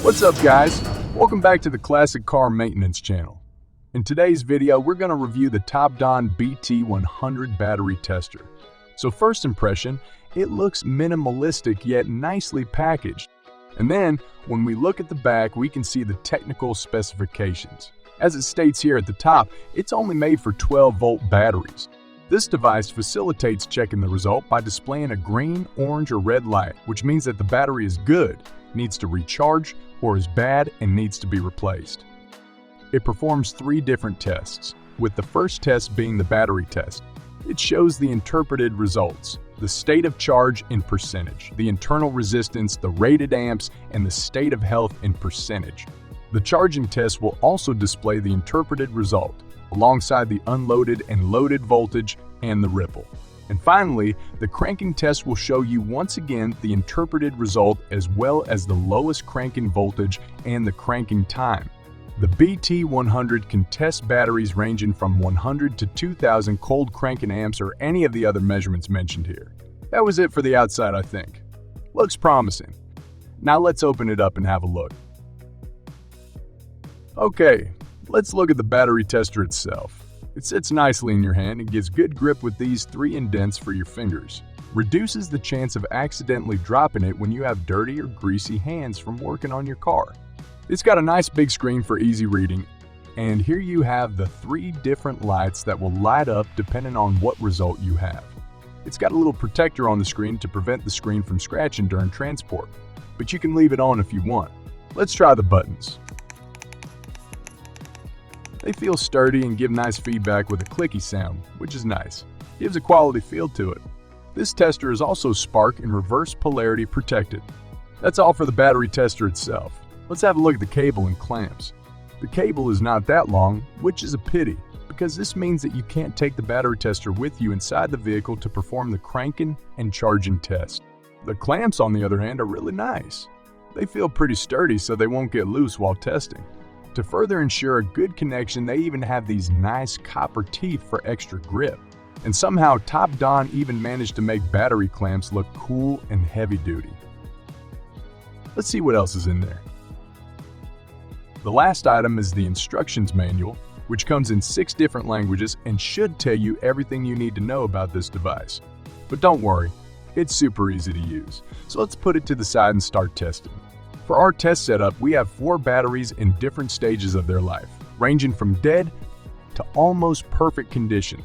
What's up guys? Welcome back to the Classic Car Maintenance channel. In today's video, we're going to review the Topdon BT100 Battery Tester. So first impression, it looks minimalistic yet nicely packaged. And then, when we look at the back, we can see the technical specifications. As it states here at the top, it's only made for 12-volt batteries. This device facilitates checking the result by displaying a green, orange, or red light, which means that the battery is good, needs to recharge, or is bad and needs to be replaced. It performs 3 different tests, with the first test being the battery test. It shows the interpreted results, the state of charge in percentage, the internal resistance, the rated amps, and the state of health in percentage. The charging test will also display the interpreted result, alongside the unloaded and loaded voltage and the ripple. And finally, the cranking test will show you once again the interpreted result as well as the lowest cranking voltage and the cranking time. The BT100 can test batteries ranging from 100 to 2000 cold cranking amps or any of the other measurements mentioned here. That was it for the outside, I think. Looks promising. Now let's open it up and have a look. Okay, let's look at the battery tester itself. It sits nicely in your hand and gives good grip with these 3 indents for your fingers. Reduces the chance of accidentally dropping it when you have dirty or greasy hands from working on your car. It's got a nice big screen for easy reading, and here you have the 3 different lights that will light up depending on what result you have. It's got a little protector on the screen to prevent the screen from scratching during transport, but you can leave it on if you want. Let's try the buttons. They feel sturdy and give nice feedback with a clicky sound, which is nice. Gives a quality feel to it. This tester is also spark and reverse polarity protected. That's all for the battery tester itself. Let's have a look at the cable and clamps. The cable is not that long, which is a pity, because this means that you can't take the battery tester with you inside the vehicle to perform the cranking and charging test. The clamps, on the other hand, are really nice. They feel pretty sturdy, so they won't get loose while testing. To further ensure a good connection, they even have these nice copper teeth for extra grip. And somehow Topdon even managed to make battery clamps look cool and heavy duty. Let's see what else is in there. The last item is the instructions manual, which comes in 6 different languages and should tell you everything you need to know about this device. But don't worry, it's super easy to use. So let's put it to the side and start testing. For our test setup, we have 4 batteries in different stages of their life, ranging from dead to almost perfect condition.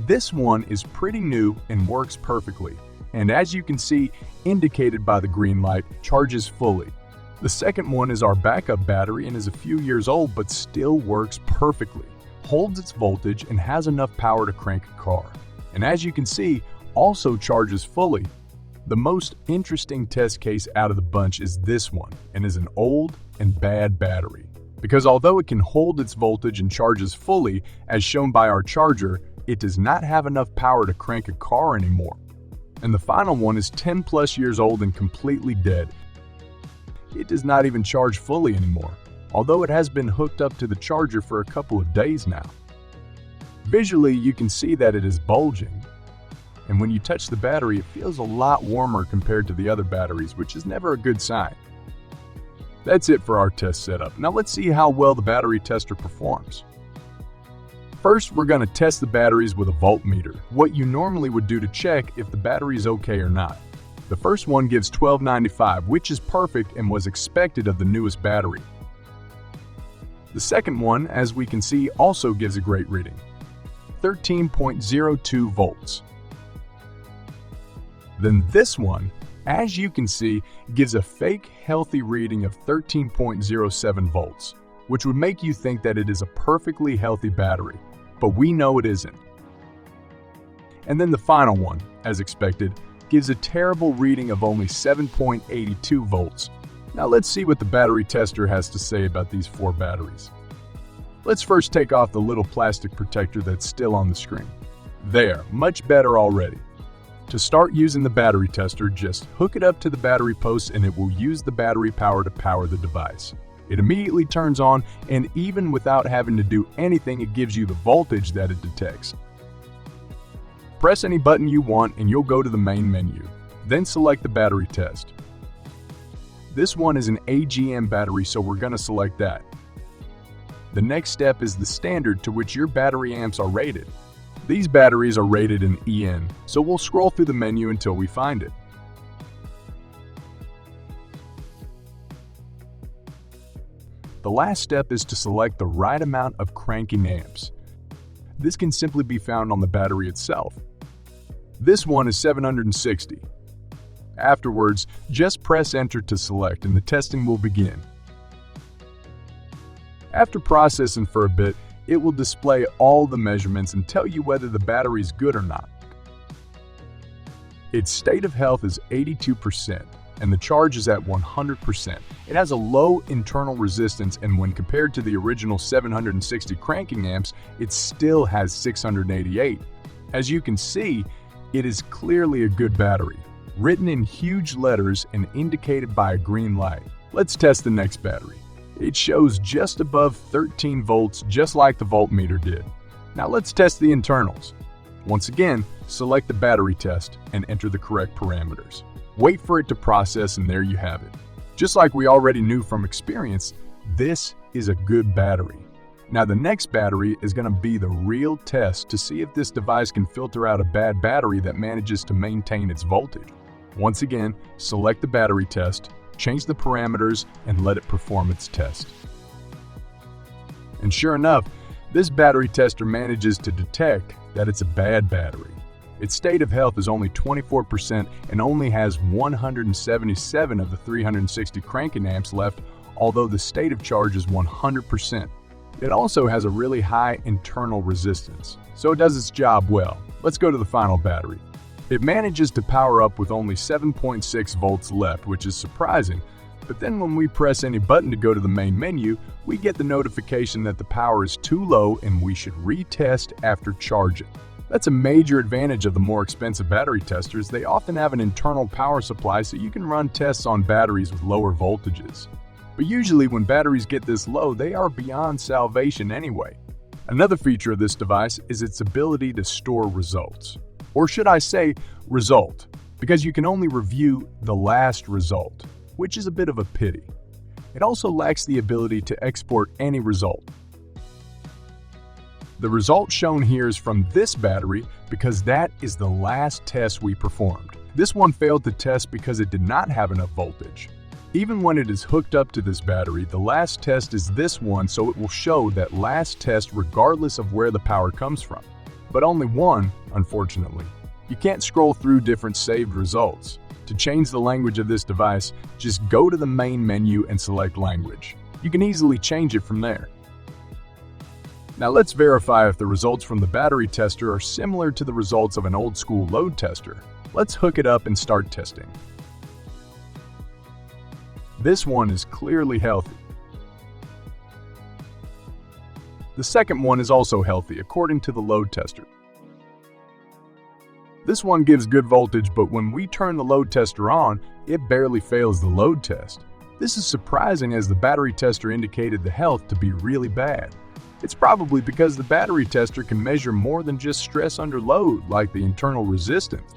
This one is pretty new and works perfectly, and as you can see, indicated by the green light, charges fully. The second one is our backup battery and is a few years old but still works perfectly, holds its voltage and has enough power to crank a car. And as you can see, also charges fully. The most interesting test case out of the bunch is this one, and is an old and bad battery. Because although it can hold its voltage and charges fully, as shown by our charger, it does not have enough power to crank a car anymore. And the final one is 10 plus years old and completely dead. It does not even charge fully anymore, although it has been hooked up to the charger for a couple of days now. Visually, you can see that it is bulging. And when you touch the battery, it feels a lot warmer compared to the other batteries, which is never a good sign. That's it for our test setup. Now let's see how well the battery tester performs. First, we're going to test the batteries with a voltmeter, what you normally would do to check if the battery is okay or not. The first one gives 1295, which is perfect and was expected of the newest battery. The second one, as we can see, also gives a great reading, 13.02 volts. Then this one, as you can see, gives a fake healthy reading of 13.07 volts, which would make you think that it is a perfectly healthy battery, but we know it isn't. And then the final one, as expected, gives a terrible reading of only 7.82 volts. Now let's see what the battery tester has to say about these 4 batteries. Let's first take off the little plastic protector that's still on the screen. There, much better already. To start using the battery tester, just hook it up to the battery post and it will use the battery power to power the device. It immediately turns on, and even without having to do anything, it gives you the voltage that it detects. Press any button you want and you'll go to the main menu. Then select the battery test. This one is an AGM battery, so we're going to select that. The next step is the standard to which your battery amps are rated. These batteries are rated in EN, so we'll scroll through the menu until we find it. The last step is to select the right amount of cranking amps. This can simply be found on the battery itself. This one is 760. Afterwards, just press enter to select and the testing will begin. After processing for a bit, it will display all the measurements and tell you whether the battery is good or not. Its state of health is 82% and the charge is at 100%. It has a low internal resistance, and when compared to the original 760 cranking amps, it still has 688. As you can see, it is clearly a good battery, written in huge letters and indicated by a green light. Let's test the next battery. It shows just above 13 volts, just like the voltmeter did. Now let's test the internals. Once again, select the battery test and enter the correct parameters. Wait for it to process and there you have it. Just like we already knew from experience, this is a good battery. Now the next battery is going to be the real test to see if this device can filter out a bad battery that manages to maintain its voltage. Once again, select the battery test, change the parameters, and let it perform its test. And sure enough, this battery tester manages to detect that it's a bad battery. Its state of health is only 24% and only has 177 of the 360 cranking amps left, although the state of charge is 100%. It also has a really high internal resistance, so it does its job well. Let's go to the final battery. It manages to power up with only 7.6 volts left, which is surprising, but then when we press any button to go to the main menu, we get the notification that the power is too low and we should retest after charging. That's a major advantage of the more expensive battery testers. They often have an internal power supply so you can run tests on batteries with lower voltages. But usually when batteries get this low, they are beyond salvation anyway. Another feature of this device is its ability to store results. Or should I say, result, because you can only review the last result, which is a bit of a pity. It also lacks the ability to export any result. The result shown here is from this battery because that is the last test we performed. This one failed to test because it did not have enough voltage. Even when it is hooked up to this battery, the last test is this one, so it will show that last test regardless of where the power comes from. But only one, unfortunately. You can't scroll through different saved results. To change the language of this device, just go to the main menu and select language. You can easily change it from there. Now let's verify if the results from the battery tester are similar to the results of an old school load tester. Let's hook it up and start testing. This one is clearly healthy. The second one is also healthy according to the load tester. This one gives good voltage, but when we turn the load tester on, it barely fails the load test. This is surprising as the battery tester indicated the health to be really bad. It's probably because the battery tester can measure more than just stress under load, like the internal resistance.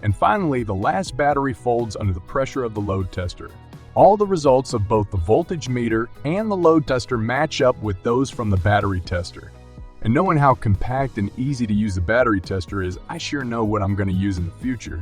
And finally, the last battery folds under the pressure of the load tester. All the results of both the voltage meter and the load tester match up with those from the battery tester. And knowing how compact and easy to use the battery tester is, I sure know what I'm going to use in the future.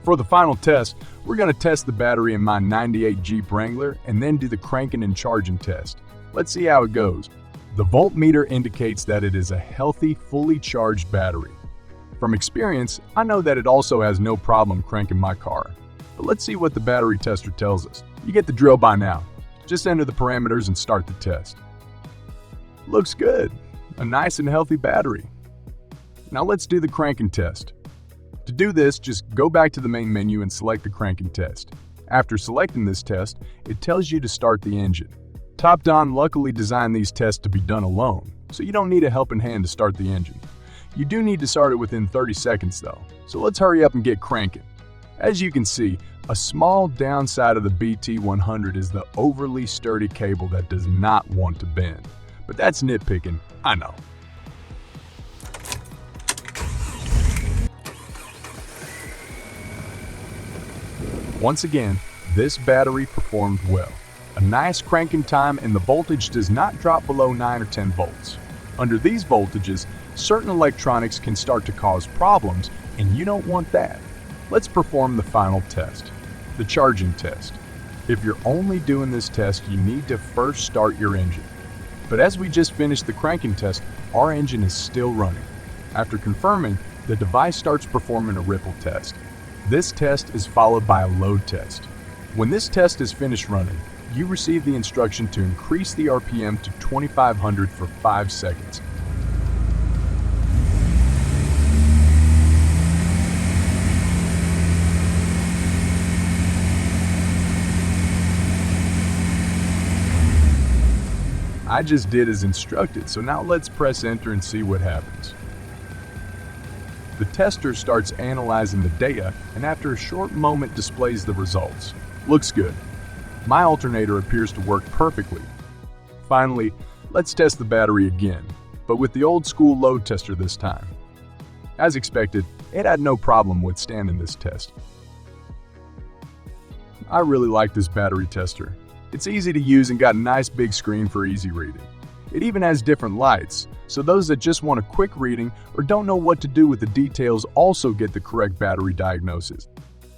For the final test, we're going to test the battery in my 98 Jeep Wrangler and then do the cranking and charging test. Let's see how it goes. The voltmeter indicates that it is a healthy, fully charged battery. From experience, I know that it also has no problem cranking my car. But let's see what the battery tester tells us. You get the drill by now. Just enter the parameters and start the test. Looks good. A nice and healthy battery. Now let's do the cranking test. To do this, just go back to the main menu and select the cranking test. After selecting this test, it tells you to start the engine. Topdon luckily designed these tests to be done alone, so you don't need a helping hand to start the engine. You do need to start it within 30 seconds though, so let's hurry up and get cranking. As you can see, a small downside of the BT100 is the overly sturdy cable that does not want to bend. But that's nitpicking, I know. Once again, this battery performed well. A nice cranking time, and the voltage does not drop below 9 or 10 volts. Under these voltages, certain electronics can start to cause problems, and you don't want that. Let's perform the final test, the charging test. If you're only doing this test, you need to first start your engine. But as we just finished the cranking test, our engine is still running. After confirming, the device starts performing a ripple test. This test is followed by a load test. When this test is finished running, you receive the instruction to increase the RPM to 2500 for 5 seconds. I just did as instructed, so now let's press enter and see what happens. The tester starts analyzing the data, and after a short moment displays the results. Looks good. My alternator appears to work perfectly. Finally, let's test the battery again, but with the old school load tester this time. As expected, it had no problem withstanding this test. I really like this battery tester. It's easy to use and got a nice big screen for easy reading. It even has different lights, so those that just want a quick reading or don't know what to do with the details also get the correct battery diagnosis.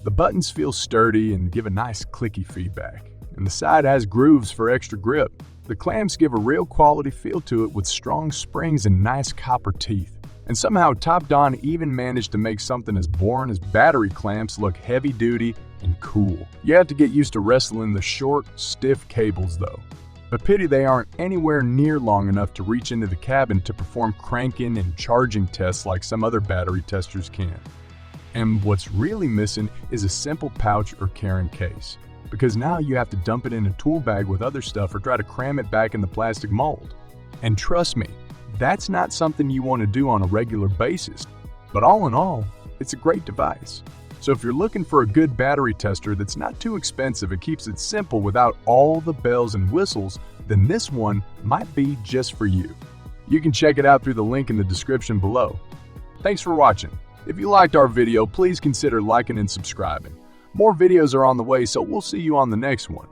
The buttons feel sturdy and give a nice clicky feedback, and the side has grooves for extra grip. The clamps give a real quality feel to it with strong springs and nice copper teeth. And somehow Topdon even managed to make something as boring as battery clamps look heavy-duty and cool. You have to get used to wrestling the short, stiff cables though. A pity they aren't anywhere near long enough to reach into the cabin to perform cranking and charging tests like some other battery testers can. And what's really missing is a simple pouch or carrying case, because now you have to dump it in a tool bag with other stuff or try to cram it back in the plastic mold. And trust me, that's not something you want to do on a regular basis. But all in all, it's a great device. So if you're looking for a good battery tester that's not too expensive and keeps it simple without all the bells and whistles, then this one might be just for you. You can check it out through the link in the description below. Thanks for watching. If you liked our video, please consider liking and subscribing. More videos are on the way, so we'll see you on the next one.